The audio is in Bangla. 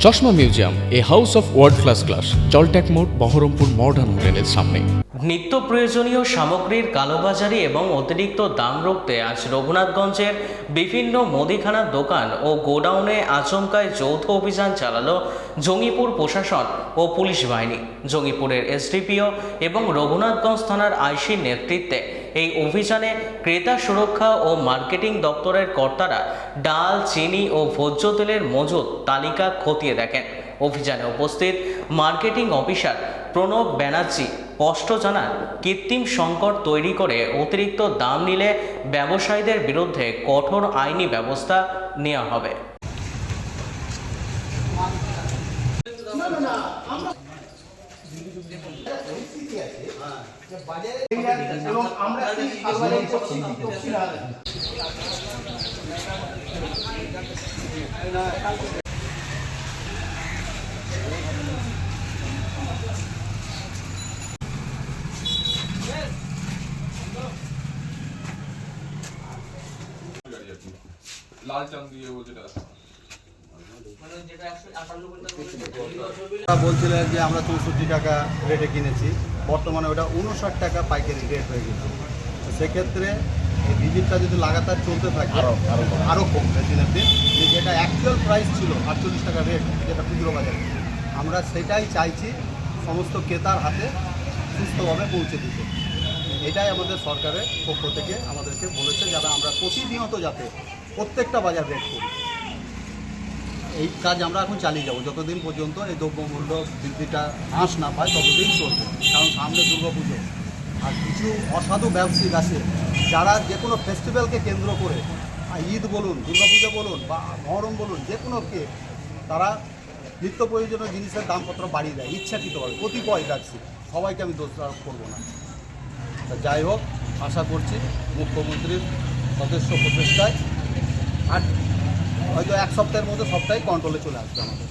চশমা museum, a house of world class, জলট্যাক মোড়, বহরমপুর মডার্ন হোটেলের সামনে। নিত্য প্রয়োজনীয় সামগ্রীর কালোবাজারি এবং অতিরিক্ত দাম রুখতে আজ রঘুনাথগঞ্জের বিভিন্ন মুদিখানার দোকান ও গোডাউনে আচমকায় যৌথ অভিযান চালালো জঙ্গিপুর প্রশাসন ও পুলিশ বাহিনী। জঙ্গিপুরের এসডিপিও এবং রঘুনাথগঞ্জ থানার আইসির নেতৃত্বে এই অভিযানে ক্রেতা সুরক্ষা ও মার্কেটিং দপ্তরের কর্তারা ডাল, চিনি ও ভোজ্য তেলের মজুদ তালিকা খতিয়ে দেখেন। অভিযানে উপস্থিত মার্কেটিং অফিসার প্রণব ব্যানার্জি স্পষ্ট জানান, কৃত্রিম সংকট তৈরি করে অতিরিক্ত দাম নিলে ব্যবসায়ীদের বিরুদ্ধে কঠোর আইনি ব্যবস্থা নেওয়া হবে। লাল চাঁদ দিয়ে যেটা বলছিলেন যে আমরা 64 টাকা রেটে কিনেছি, বর্তমানে ওটা 59 টাকা পাইকারি রেট হয়ে গেছে। সেক্ষেত্রে এই ডিজিটটা যদি লাগাতার চলতে থাকে আরও কমবে দিনের দিন। যেটা অ্যাকচুয়াল প্রাইস ছিল 48 টাকা রেট, যেটা খুচরো বাজারে, আমরা সেটাই চাইছি সমস্ত ক্রেতার হাতে সুস্থভাবে পৌঁছে দিতে। এটাই আমাদের সরকারের পক্ষ থেকে আমাদেরকে বলেছে, যারা আমরা প্রতিনিয়ত যাতে প্রত্যেকটা বাজার রেট করি। এই কাজ আমরা এখন চালিয়ে যাব যতদিন পর্যন্ত এই দ্রব্যমূল্য বৃদ্ধিটা হ্রাস না পায়, ততদিন চলবে। কারণ সামনে দুর্গাপুজো, আর কিছু অসাধু ব্যবসায়িক আছে যারা যে কোনো ফেস্টিভ্যালকে কেন্দ্র করে, ঈদ বলুন, দুর্গাপুজো বলুন বা মহরম বলুন, যে কোনোকে তারা নিত্য প্রয়োজনীয় জিনিসের দামপত্র বাড়িয়ে দেয় ইচ্ছাকৃতভাবে। কতিপয় যাচ্ছি, সবাইকে আমি দোষারোপ করবো না। তা যাই হোক, আশা করছি মুখ্যমন্ত্রীর যথেষ্ট প্রচেষ্টায় আর হয়তো এক সপ্তাহের মধ্যে সবটাই কন্ট্রোলে চলে আসবে আমাদের।